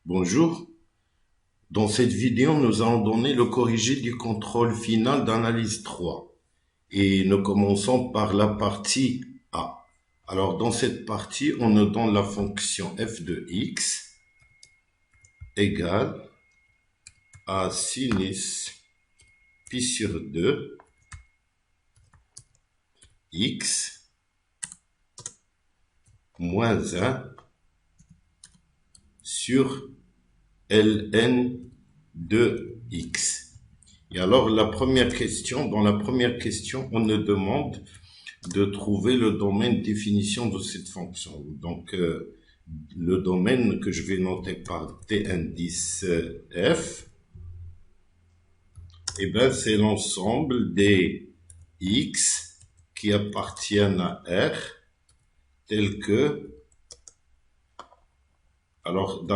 Bonjour. Dans cette vidéo, nous allons donner le corrigé du contrôle final d'analyse 3. Et nous commençons par la partie A. Alors, dans cette partie, on nous donne la fonction f de x égale à sinus pi sur 2 x moins 1 sur ln de x. Et alors, dans la première question, on nous demande de trouver le domaine de définition de cette fonction. Donc, le domaine que je vais noter par t indice f, eh ben, c'est l'ensemble des x qui appartiennent à R, tels que, alors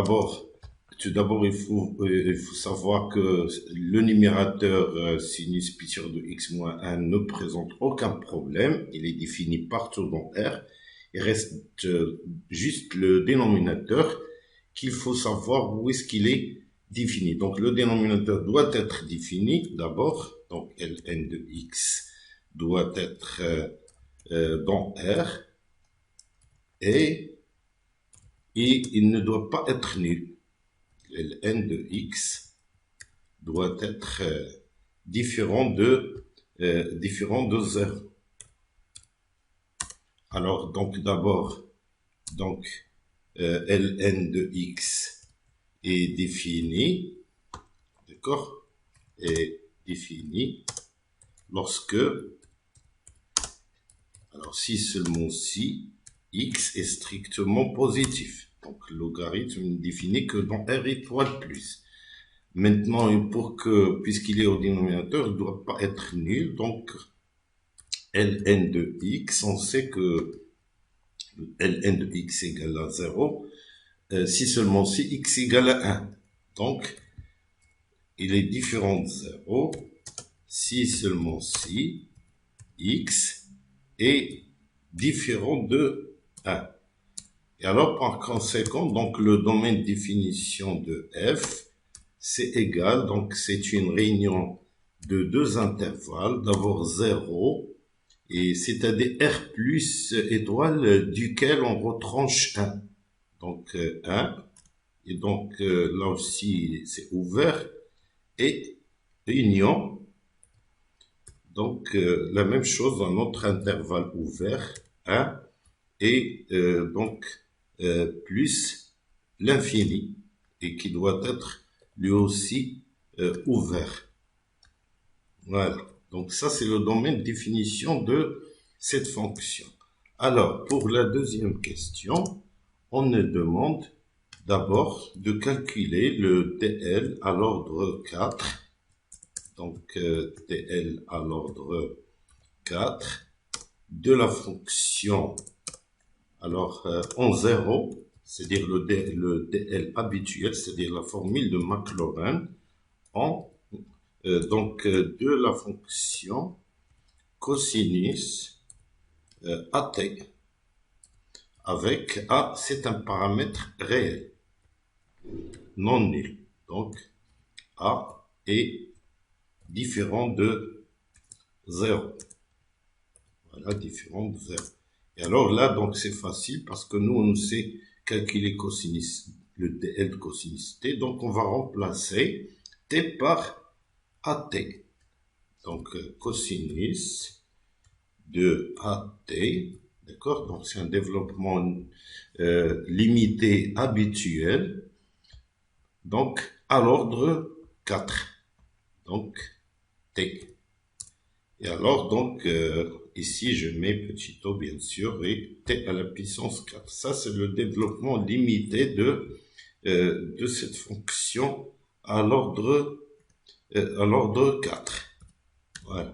tout d'abord, il faut savoir que le numérateur sinus pi sur 2x moins 1 ne présente aucun problème. Il est défini partout dans R. Il reste juste le dénominateur qu'il faut savoir où est-ce qu'il est défini. Donc, le dénominateur doit être défini d'abord. Donc, ln de x doit être dans R. Et il ne doit pas être nul. Ln de x doit être différent de 0. Alors, donc d'abord, ln de x est défini, d'accord, est défini lorsque, alors si seulement si x est strictement positif. Donc, le logarithme ne définit que dans R étoile plus. Maintenant, puisqu'il est au dénominateur, il ne doit pas être nul. Donc, ln de x, on sait que ln de x égale à 0, si seulement si x égale à 1. Donc, il est différent de 0, si seulement si x est différent de 1. Et alors, par conséquent, donc, le domaine de définition de f, c'est égal, donc, c'est une réunion de deux intervalles, d'abord 0, et c'est-à-dire R plus étoile, duquel on retranche 1. Donc, 1, et donc, là aussi, c'est ouvert, et union, donc, la même chose, un autre intervalle ouvert, 1, et donc, plus l'infini, et qui doit être lui aussi ouvert. Voilà. Donc ça, c'est le domaine de définition de cette fonction. Alors, pour la deuxième question, on nous demande d'abord de calculer le dl à l'ordre 4. Donc, dl à l'ordre 4 de la fonction, alors en 0, c'est-à-dire le dl habituel, c'est-à-dire la formule de Maclaurin, de la fonction cosinus at, avec a, c'est un paramètre réel, non nul. Donc, a est différent de 0. Voilà, différent de 0. Et alors là, donc c'est facile parce que nous, on sait calculer cosinus, le dl de cosinus t. Donc, on va remplacer t par at. Donc, cosinus de at, d'accord? Donc, c'est un développement limité habituel. Donc, à l'ordre 4. Donc, t. Et alors, donc, ici, je mets petit o, bien sûr, et t à la puissance 4. Ça, c'est le développement limité de cette fonction à l'ordre 4. Voilà.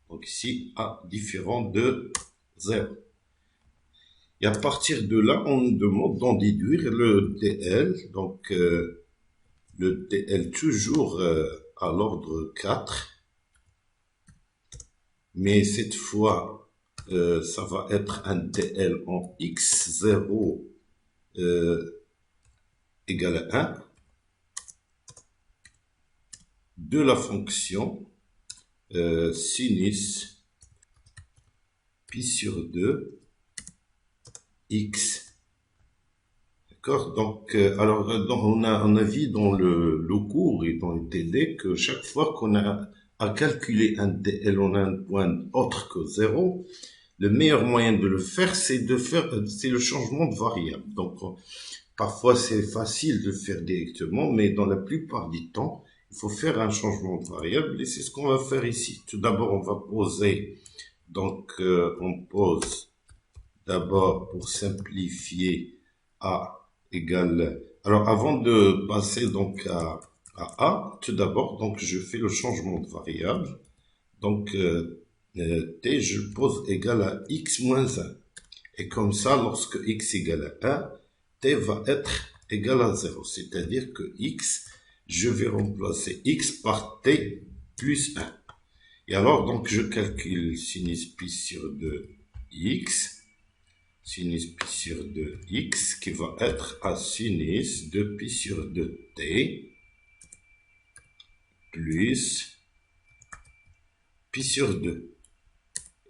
Donc, ici, a différent de 0. Et à partir de là, on nous demande d'en déduire le dl. Donc, le dl toujours à l'ordre 4. Mais cette fois, ça va être un dl en x0 égale à 1. de la fonction sinus pi sur 2 x. D'accord? Donc, on a vu dans le cours et dans le TD que chaque fois qu'on a à calculer un DL, on a un point autre que 0. Le meilleur moyen de le faire, c'est le changement de variable. Donc, parfois c'est facile de le faire directement, mais dans la plupart du temps, il faut faire un changement de variable et c'est ce qu'on va faire ici. Tout d'abord, on va poser, donc on pose d'abord pour simplifier A égale, alors avant de passer donc à A, tout d'abord, donc je fais le changement de variable, donc t, je pose égal à x moins 1. Et comme ça, lorsque x égale à 1, t va être égal à 0. C'est-à-dire que x, je vais remplacer x par t plus 1. Et alors, donc, je calcule sinus pi sur 2 x, sinus pi sur 2 x, qui va être à sinus de pi sur 2 t, plus pi sur 2.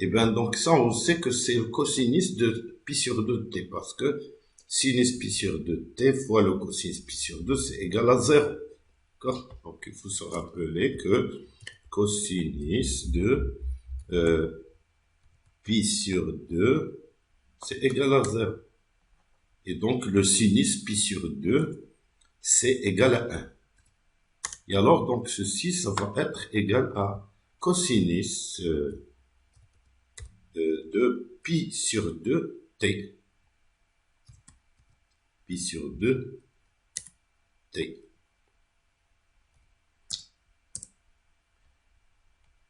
Et bien donc ça, on sait que c'est le cosinus de pi sur 2t, parce que sinus pi sur 2t fois le cosinus pi sur 2, c'est égal à 0. D'accord? Donc il faut se rappeler que cosinus de pi sur 2, c'est égal à 0. Et donc le sinus pi sur 2, c'est égal à 1. Et alors donc ceci, ça va être égal à cosinus de pi sur 2 t. Pi sur 2 t.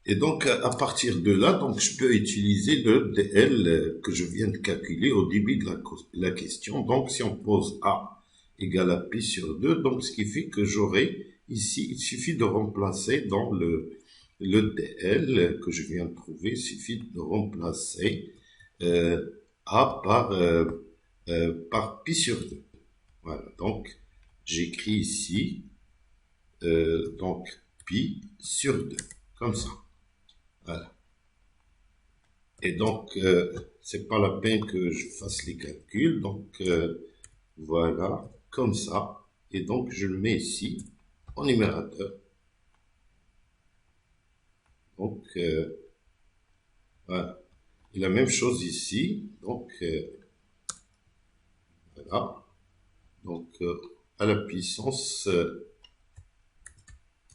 Et donc, à partir de là, donc, je peux utiliser le DL que je viens de calculer au début de la question. Donc, si on pose A égale à pi sur 2, donc, ce qui fait que j'aurai ici, il suffit de remplacer dans le DL que je viens de trouver, il suffit de remplacer A par pi sur 2. Voilà, donc, j'écris ici, donc, pi sur 2, comme ça. Voilà. Et donc, c'est pas la peine que je fasse les calculs. Donc, voilà, comme ça. Et donc, je le mets ici, en numérateur. Donc, voilà. Et la même chose ici. Donc, voilà. Donc, à la puissance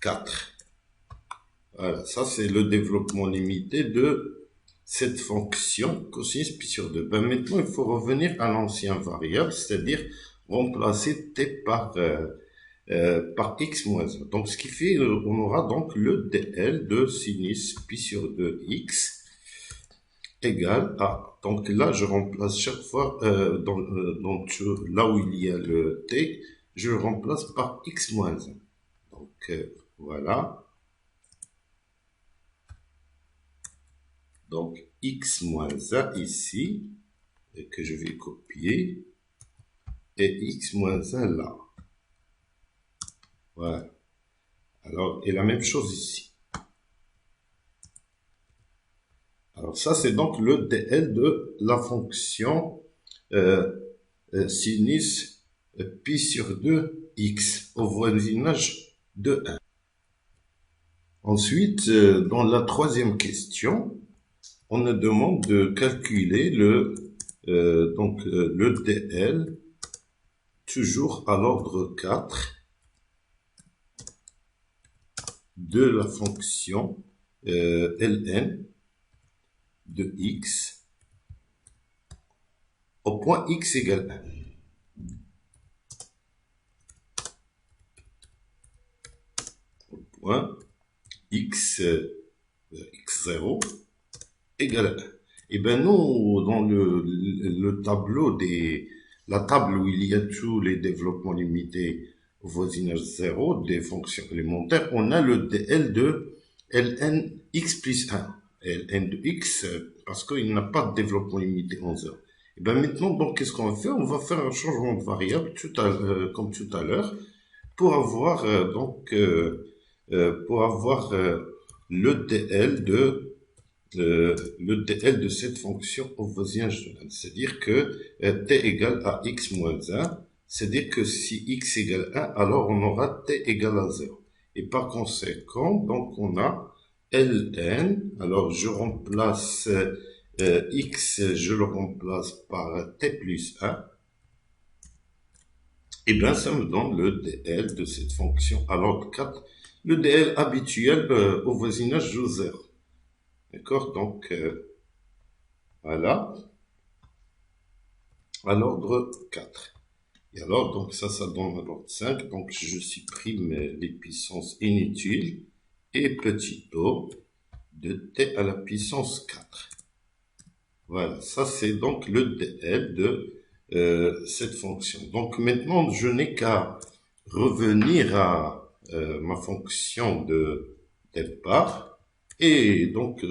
4. Voilà, ça c'est le développement limité de cette fonction cosinus pi sur 2. Ben maintenant, il faut revenir à l'ancien variable, c'est-à-dire remplacer t par x moins 1. Donc, ce qui fait, on aura donc le dl de sinus pi sur 2 x égale à, donc là, je remplace chaque fois, là où il y a le t, je le remplace par x moins 1. Donc, voilà. Donc, x moins 1 ici, que je vais copier, et x moins 1 là. Voilà. Alors, et la même chose ici. Alors, ça, c'est donc le dl de la fonction sinus pi sur 2 x au voisinage de 1. Ensuite, dans la troisième question, on nous demande de calculer le dl, toujours à l'ordre 4, de la fonction ln de x au point x égale 1. Au point x0 égale à 1. Et bien nous, dans le tableau la table où il y a tous les développements limités au voisinage 0 des fonctions élémentaires, on a le dl de ln x plus 1. ln de x, parce qu'il n'a pas de développement limité en 0. Et bien maintenant, donc, qu'est-ce qu'on va faire? On va faire un changement de variable comme tout à l'heure pour avoir pour avoir le DL de cette fonction au voisinage de 1. C'est-à-dire que t égale à x moins 1. C'est-à-dire que si x égale 1, alors on aura t égale à 0. Et par conséquent, donc on a Ln, alors je remplace x, je le remplace par t plus 1, et bien ça me donne le DL de cette fonction à l'ordre 4, le DL habituel au voisinage de 0. D'accord, donc voilà, à l'ordre 4. Et alors, donc ça donne à l'ordre 5, donc je supprime les puissances inutiles, et petit o de t à la puissance 4. Voilà, ça c'est donc le DL de cette fonction. Donc maintenant, je n'ai qu'à revenir à ma fonction de départ, et donc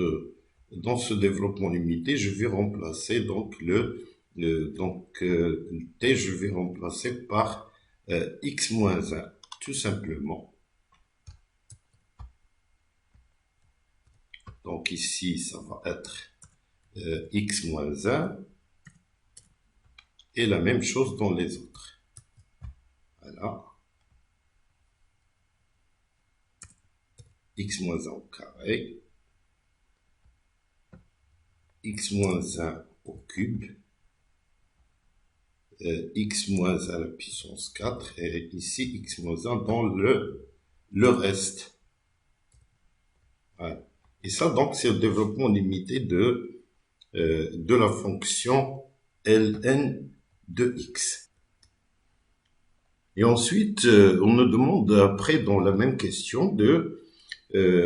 dans ce développement limité, je vais remplacer donc t, je vais remplacer par x moins 1, tout simplement. Donc ici, ça va être x moins 1, et la même chose dans les autres. Voilà. X moins 1 au carré, x moins 1 au cube, x moins 1 à la puissance 4, et ici x moins 1 dans le reste. Voilà. Et ça, donc, c'est le développement limité de la fonction ln de x. Et ensuite, on nous demande après, dans la même question, de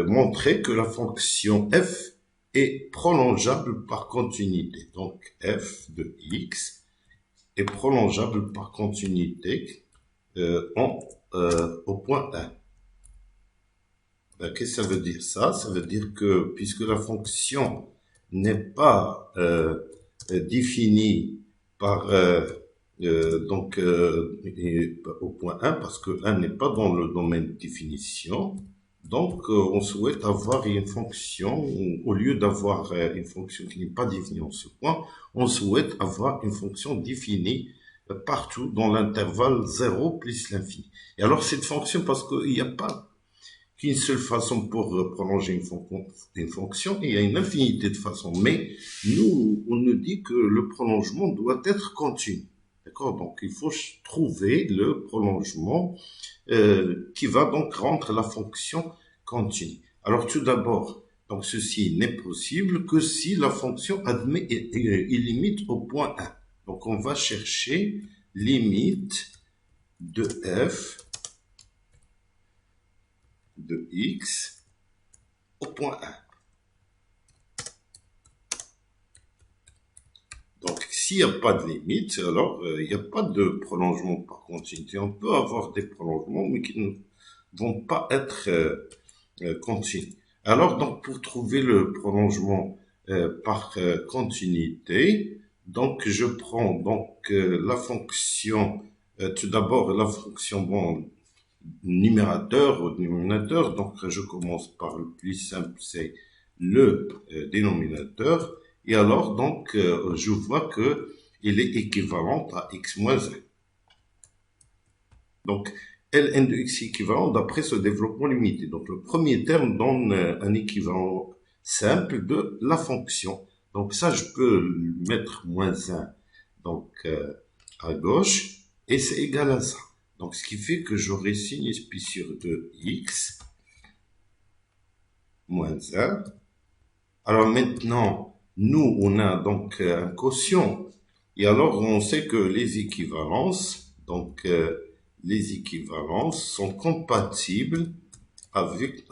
montrer que la fonction f est prolongeable par continuité. Donc, f de x est prolongeable par continuité au point 1. Ben, qu'est-ce que ça veut dire ça? Ça veut dire que puisque la fonction n'est pas définie par au point 1, parce que 1 n'est pas dans le domaine de définition, donc on souhaite avoir une fonction, au lieu d'avoir une fonction qui n'est pas définie en ce point, on souhaite avoir une fonction définie partout dans l'intervalle 0 plus l'infini. Et alors cette fonction, parce qu'il n'y a pas qu'une seule façon pour prolonger une fonction, il y a une infinité de façons, mais nous, on nous dit que le prolongement doit être continu. D'accord? Donc, il faut trouver le prolongement qui va donc rendre la fonction continue. Alors, tout d'abord, donc ceci n'est possible que si la fonction admet et limite au point 1. Donc, on va chercher limite de f de x au point 1. Donc, s'il n'y a pas de limite, alors il n'y a pas de prolongement par continuité. On peut avoir des prolongements, mais qui ne vont pas être continus. Alors, donc, pour trouver le prolongement par continuité, donc je prends donc la fonction, tout d'abord la fonction numérateur ou dénominateur. Donc, je commence par le plus simple, c'est le dénominateur. Et alors, donc, je vois que il est équivalent à x moins 1. Donc, Ln de x est équivalent d'après ce développement limité. Donc, le premier terme donne un équivalent simple de la fonction. Donc, ça, je peux mettre moins 1 donc, à gauche, et c'est égal à ça. Donc, ce qui fait que j'aurai sinus pi sur 2 x moins 1. Alors maintenant, nous, on a donc un quotient. Et alors, on sait que les équivalences, donc les équivalences sont compatibles avec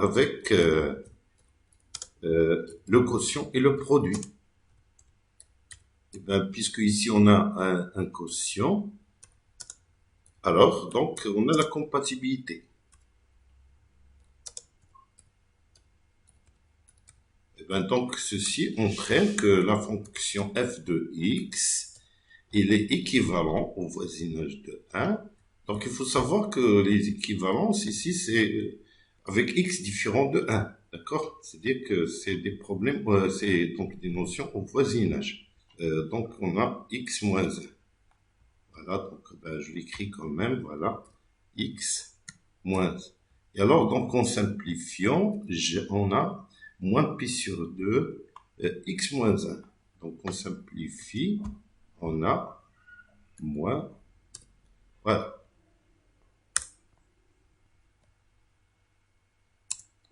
le quotient et le produit. Et bien, puisque ici on a un quotient, alors donc on a la compatibilité. Et bien, donc ceci entraîne que la fonction f de x, il est équivalent au voisinage de 1. Donc il faut savoir que les équivalences ici, c'est avec x différent de 1. D'accord? C'est-à-dire que c'est des problèmes, c'est donc des notions au voisinage. Donc on a x moins 1. Voilà, donc je l'écris quand même, voilà, x moins 1. Et alors, donc en simplifiant, on a moins pi sur 2, x moins 1. Donc on simplifie, on a moins, voilà.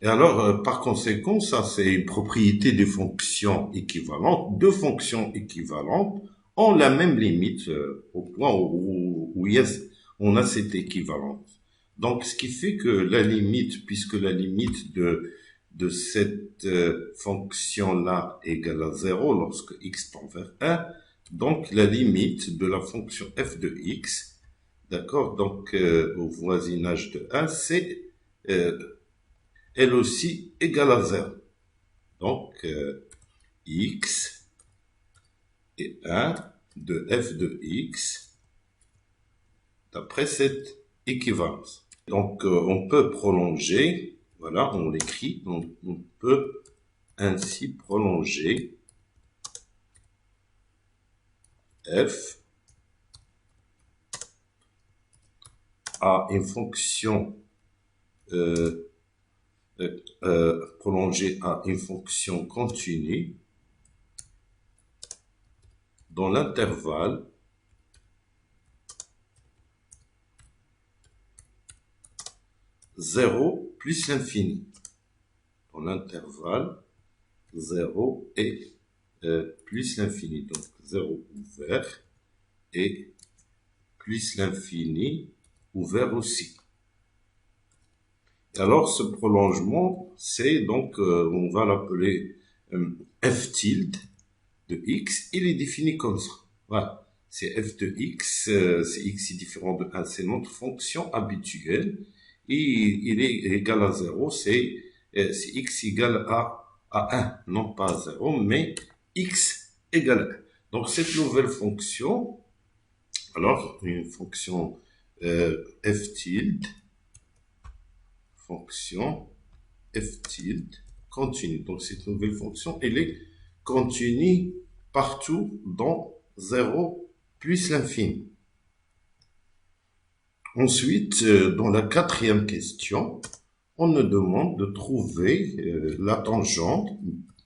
Et alors, par conséquent, ça c'est une propriété des fonctions équivalentes. Deux fonctions équivalentes ont la même limite au point où on a cette équivalence. Donc, ce qui fait que la limite, puisque la limite de cette fonction-là égale à 0 lorsque x tend vers 1, donc la limite de la fonction f de x, d'accord, donc au voisinage de 1, c'est elle aussi égale à 0. Donc, x et 1 de f de x d'après cette équivalence. Donc, on peut prolonger, voilà, on l'écrit, donc on peut ainsi prolonger f à une fonction prolongée à une fonction continue dans l'intervalle zéro plus l'infini. Dans l'intervalle 0 et plus l'infini. Donc 0 ouvert et plus l'infini ouvert aussi. Alors ce prolongement, c'est donc, on va l'appeler f tilde de x, il est défini comme ça. Voilà, c'est f de x, c'est x est différent de 1, c'est notre fonction habituelle, et il est égal à 0, c'est x égale à 1, non pas à 0, mais x égale 1. Donc cette nouvelle fonction, alors une fonction f tilde, fonction f tilde continue. Donc cette nouvelle fonction, elle est continue partout dans 0 plus l'infini. Ensuite, dans la quatrième question, on nous demande de trouver la tangente,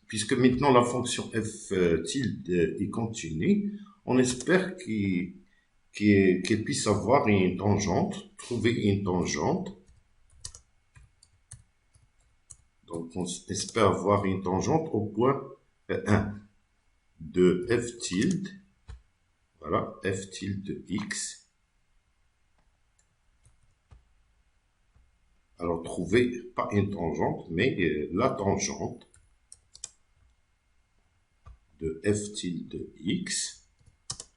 puisque maintenant la fonction f tilde est continue, on espère qu'elle puisse avoir une tangente, trouver une tangente. Donc, on espère avoir une tangente au point 1 de f tilde, voilà, f tilde de x. Alors, trouver, pas une tangente, mais la tangente de f tilde de x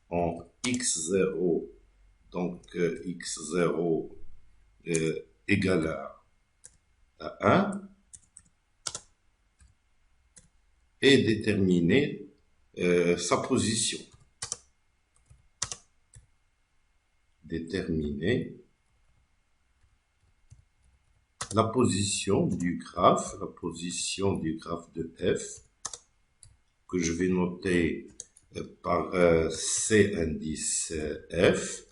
en x0, donc x0 égale à 1, et déterminer sa position. Déterminer la position du graphe de f, que je vais noter par C indice f.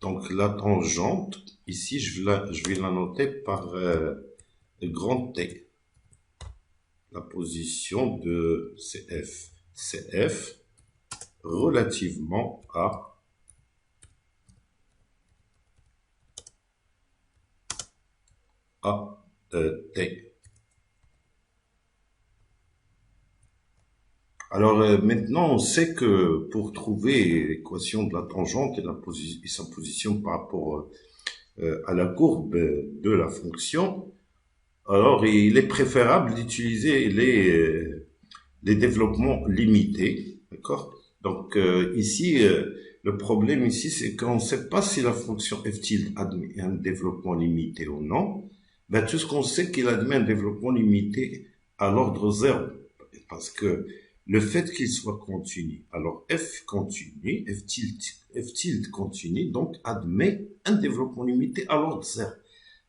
Donc la tangente, ici je vais la noter par grand T. La position de CF relativement à T. Alors maintenant, on sait que pour trouver l'équation de la tangente et sa position par rapport à la courbe de la fonction, alors il est préférable d'utiliser les développements limités, d'accord? Donc ici, le problème ici, c'est qu'on ne sait pas si la fonction f tilde admet un développement limité ou non. Ben, tout ce qu'on sait, c'est qu'il admet un développement limité à l'ordre 0. Parce que le fait qu'il soit continu, alors f continu, f tilde continu, donc admet un développement limité à l'ordre 0.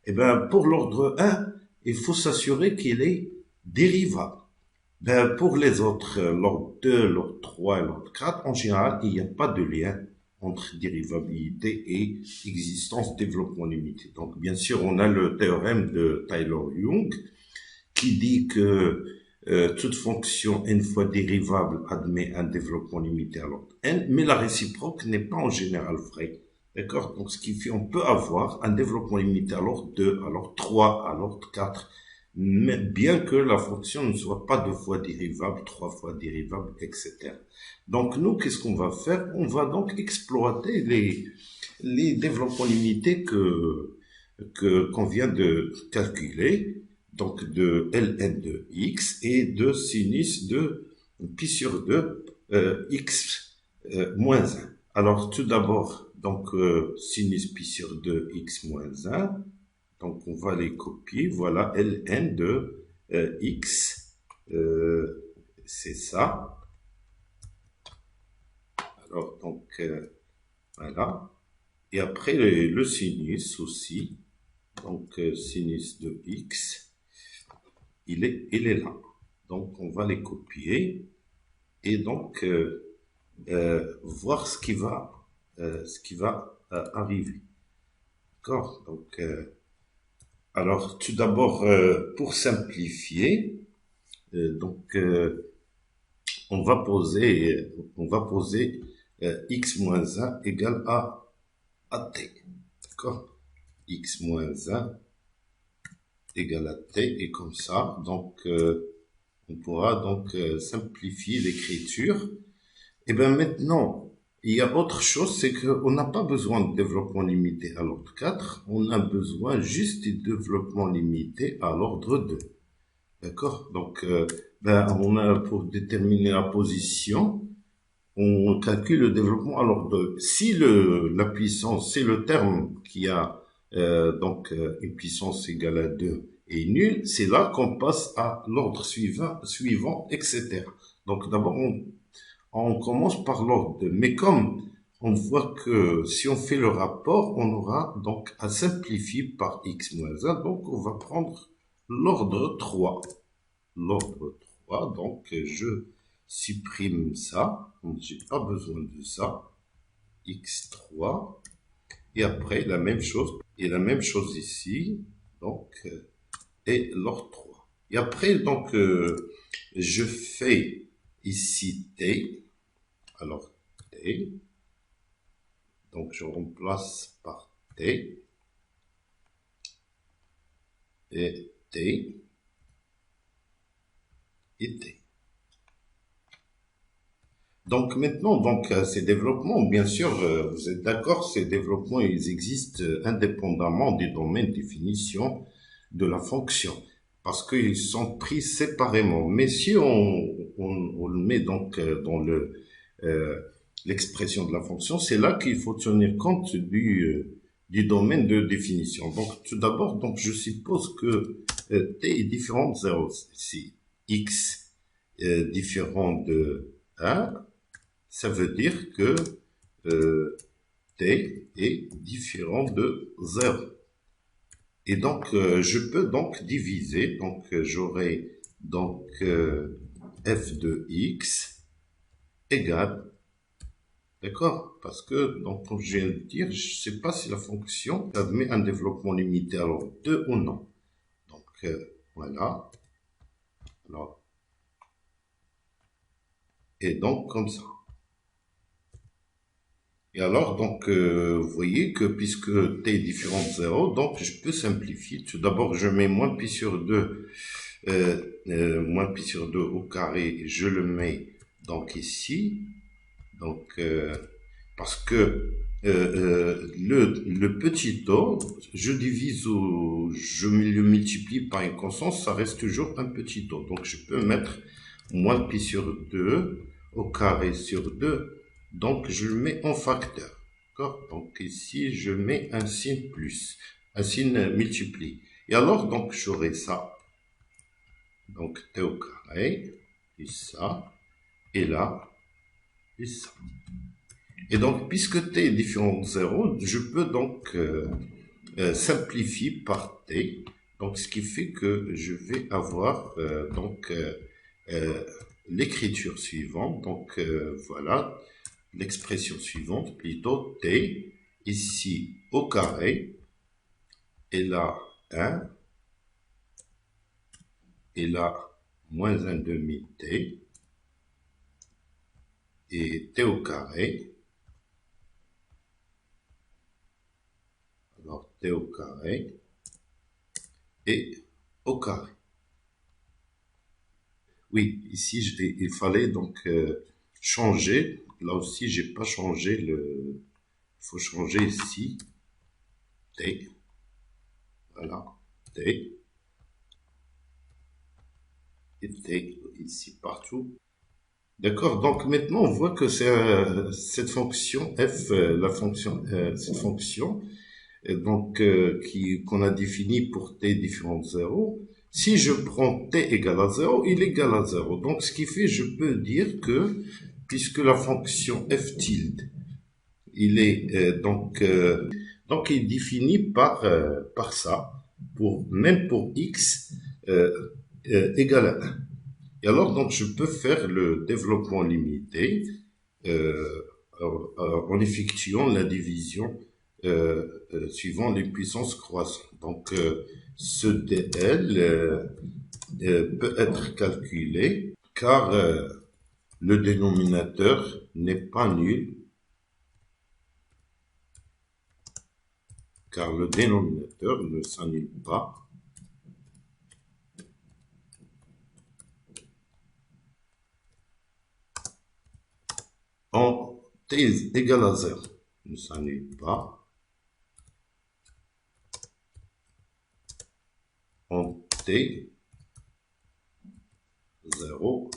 Eh ben, pour l'ordre 1, il faut s'assurer qu'il est dérivable. Ben, pour les autres, l'ordre 2, l'ordre 3 et l'ordre 4, en général, il n'y a pas de lien entre dérivabilité et existence développement limité. Donc, bien sûr, on a le théorème de Taylor-Young qui dit que toute fonction n fois dérivable admet un développement limité à l'ordre n, mais la réciproque n'est pas en général vraie. D'accord? Donc, ce qui fait, on peut avoir un développement limité à l'ordre 2, à l'ordre 3, à l'ordre 4, mais bien que la fonction ne soit pas 2 fois dérivable, 3 fois dérivable, etc. Donc, nous, qu'est-ce qu'on va faire? On va donc exploiter les développements limités qu'on vient de calculer, donc de ln de x et de sinus de pi sur 2 x moins 1. Alors, tout d'abord, donc sinus pi sur 2 x moins 1. Donc, on va les copier. Voilà, ln de x, c'est ça. Alors, donc, voilà. Et après, le sinus aussi. Donc, sinus de x, il est là. Donc, on va les copier. Et donc, voir ce qui va arriver. D'accord? Donc, alors, tout d'abord, pour simplifier, donc, on va poser x moins 1 égale à t. D'accord? X moins 1 égale à t, et comme ça, donc, on pourra donc simplifier l'écriture. Et bien maintenant, il y a autre chose, c'est qu'on n'a pas besoin de développement limité à l'ordre 4, on a besoin juste de développement limité à l'ordre 2. D'accord? Donc, on a, pour déterminer la position, on calcule le développement à l'ordre 2. Si la puissance, c'est le terme qui a donc une puissance égale à 2 et nulle, c'est là qu'on passe à l'ordre suivant, etc. Donc d'abord, on commence par l'ordre 2. Mais comme on voit que si on fait le rapport, on aura donc à simplifier par x moins 1. Donc on va prendre l'ordre 3. L'ordre 3, donc je supprime ça. J'ai pas besoin de ça. x3. Et après, la même chose. Et la même chose ici. Donc, et l'ordre 3. Et après, donc, je fais ici t. Alors, t. Donc, je remplace par t. Et t. Et t. Donc maintenant, donc ces développements, bien sûr, vous êtes d'accord, ces développements, ils existent indépendamment des domaines de définition de la fonction, parce qu'ils sont pris séparément. Mais si on le met donc dans l'expression de la fonction, c'est là qu'il faut tenir compte du domaine de définition. Donc tout d'abord, donc je suppose que t est différent de 0. Si x est différent de 1, ça veut dire que t est différent de 0. Et donc, je peux donc diviser, donc j'aurai donc f de x égale, d'accord? Parce que, donc, comme je viens de dire, je ne sais pas si la fonction admet un développement limité à l'ordre 2 ou non. Donc, voilà. Alors, et donc, comme ça. Et alors, donc, vous voyez que puisque t est différent de 0, donc je peux simplifier. Tout d'abord, je mets moins pi sur 2, moins pi sur 2 au carré, je le mets donc ici. Donc, parce que le petit o, je divise je le multiplie par une constante, ça reste toujours un petit o. Donc, je peux mettre moins pi sur 2 au carré sur 2. Donc, je le mets en facteur. D'accord? Donc, ici, je mets un signe plus, un signe multiplie. Et alors, donc, j'aurai ça. Donc, t au carré, et ça, et là, et ça. Et donc, puisque t est différent de 0, je peux donc simplifie par t. Donc, ce qui fait que je vais avoir l'écriture suivante. Donc, voilà l'expression suivante, plutôt t, ici au carré, et là 1, et là moins 1 demi t, et t au carré, alors t au carré, et au carré. Oui, ici il fallait donc changer. Là aussi, j'ai pas changé le. Il faut changer ici t. Voilà, t et t ici partout. D'accord. Donc maintenant, on voit que c'est cette fonction f, cette fonction qu'on a définie pour t différents 0. Si je prends t égale à 0, il est égal à 0. Donc, ce qui fait, je peux dire que, puisque la fonction f tilde, il est donc il est défini par ça, même pour x égal à 1. Et alors, donc, je peux faire le développement limité en effectuant la division suivant les puissances croissantes. Donc, ce dl peut être calculé car le dénominateur n'est pas nul, car le dénominateur ne s'annule pas. En t égale à 0, ne s'annule pas. En t 0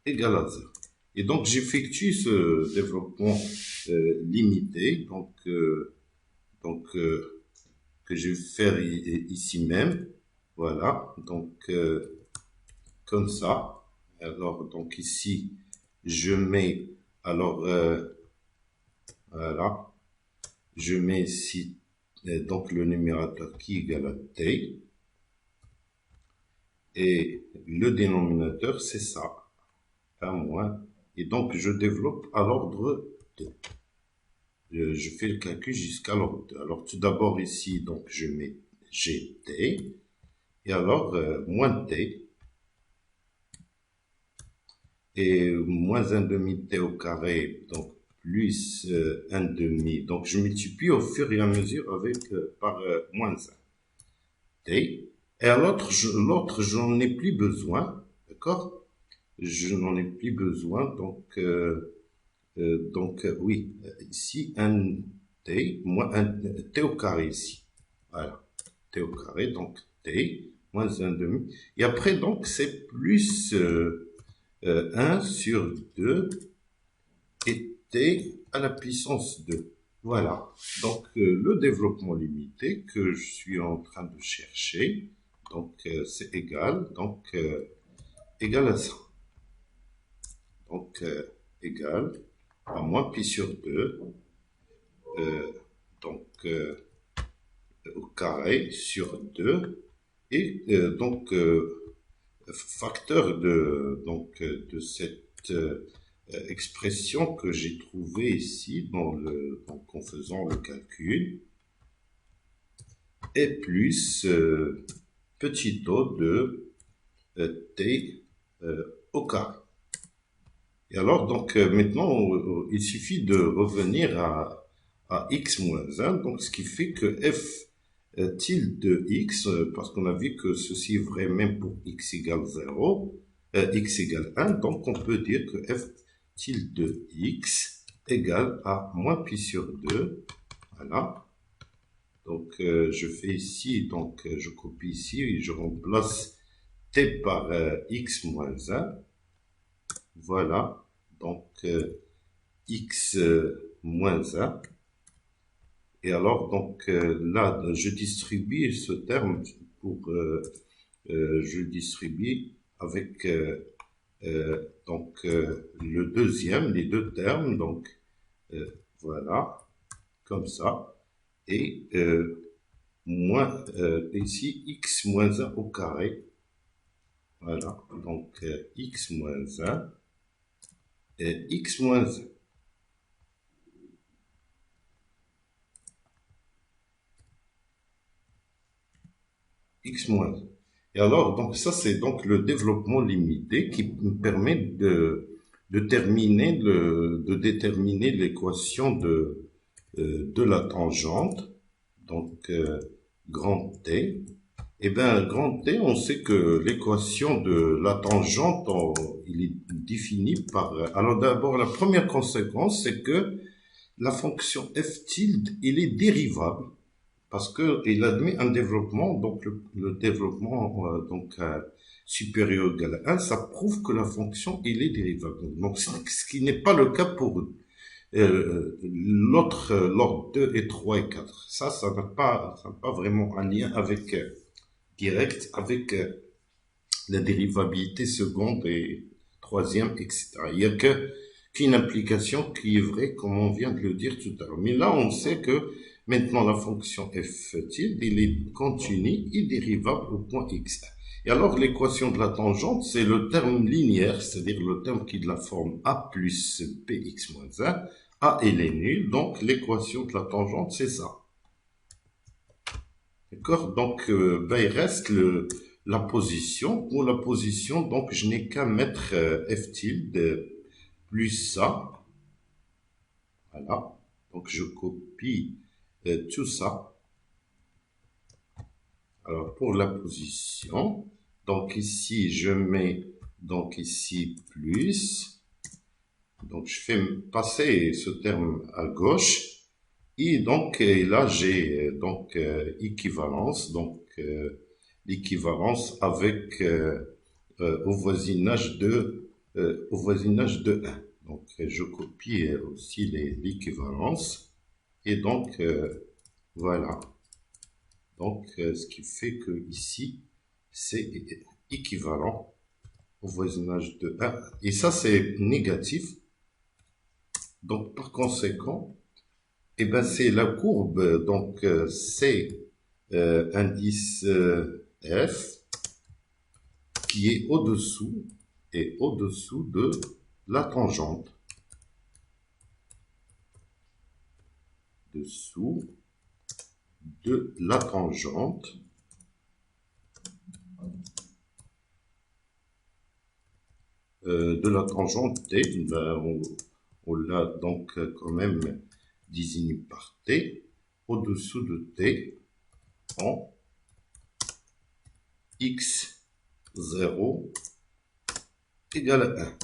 égale à 0. Et donc, j'effectue ce développement limité, que je vais faire ici même. Voilà, donc comme ça. Alors, donc ici, je mets, alors, voilà, je mets ici donc le numérateur qui est égal à t. Et le dénominateur, c'est ça, 1 moins. Et donc, je développe à l'ordre 2. Je fais le calcul jusqu'à l'ordre 2. Alors, tout d'abord, ici, donc, je mets gt. Et alors, moins t. Et moins 1 demi t au carré, donc, plus 1 demi. Donc, je multiplie au fur et à mesure avec par moins 1 t. Et à l'autre, je n'en ai plus besoin, d'accord? Je n'en ai plus besoin, donc oui, ici, un t, moins un t au carré ici. Voilà, t au carré, donc t, moins 1 demi. Et après, donc, c'est plus 1 sur 2 et t à la puissance 2. Voilà, donc le développement limité que je suis en train de chercher, donc c'est égal, donc égal à ça. Donc égal à moins pi sur 2, donc au carré sur 2, et donc facteur de cette expression que j'ai trouvée ici donc en faisant le calcul, et plus petit o de t au carré. Et alors, donc, maintenant, il suffit de revenir à x moins 1, donc ce qui fait que f tilde de x, parce qu'on a vu que ceci est vrai même pour x égale 0, x égale 1, donc on peut dire que f tilde de x égale à moins pi sur 2, voilà. Donc, je fais ici, donc je copie ici, et je remplace t par x moins 1, voilà. Donc, x moins 1. Et alors, donc, là, je distribue ce terme je distribue avec, donc, le deuxième, les deux termes, donc, voilà, comme ça. Et moins, ici, x moins 1 au carré. Voilà, donc x moins 1 et x moins 1. X moins 1. Et alors, donc ça, c'est donc le développement limité qui me permet de déterminer l'équation de la tangente, donc grand T. Eh bien, grand T, on sait que l'équation de la tangente, il est défini par... Alors d'abord, la première conséquence, c'est que la fonction f tilde, il est dérivable parce que il admet un développement, donc le développement supérieur ou égal à 1, ça prouve que la fonction, il est dérivable. Donc, ce qui n'est pas le cas pour l'autre, l'ordre 2 et 3 et 4. Ça n'a pas vraiment un lien avec... direct avec la dérivabilité seconde et troisième, etc. Il n'y a qu'une implication qui est vraie, comme on vient de le dire tout à l'heure. Mais là, on sait que maintenant la fonction f tilde, il est continu et dérivable au point x. Et alors, l'équation de la tangente, c'est le terme linéaire, c'est-à-dire le terme qui est de la forme a plus px moins 1. A, il est nul, donc l'équation de la tangente, c'est ça. D'accord? Donc, il reste la position. Pour la position, donc, je n'ai qu'à mettre f tilde plus ça. Voilà. Donc, je copie tout ça. Alors, pour la position, donc ici, je mets, donc ici, plus. Donc, je fais passer ce terme à gauche. Et donc, là, j'ai donc équivalence. Donc, l'équivalence avec au voisinage de 1. Donc je copie aussi l'équivalence et donc voilà. Donc ce qui fait que ici c'est équivalent au voisinage de 1 et ça c'est négatif. Donc par conséquent, et ben c'est la courbe, donc c'est indice F qui est au-dessous de la tangente. Dessous de la tangente. De la tangente T, ben on l'a donc quand même désigné par T, au-dessous de T, en x0 égale à 1.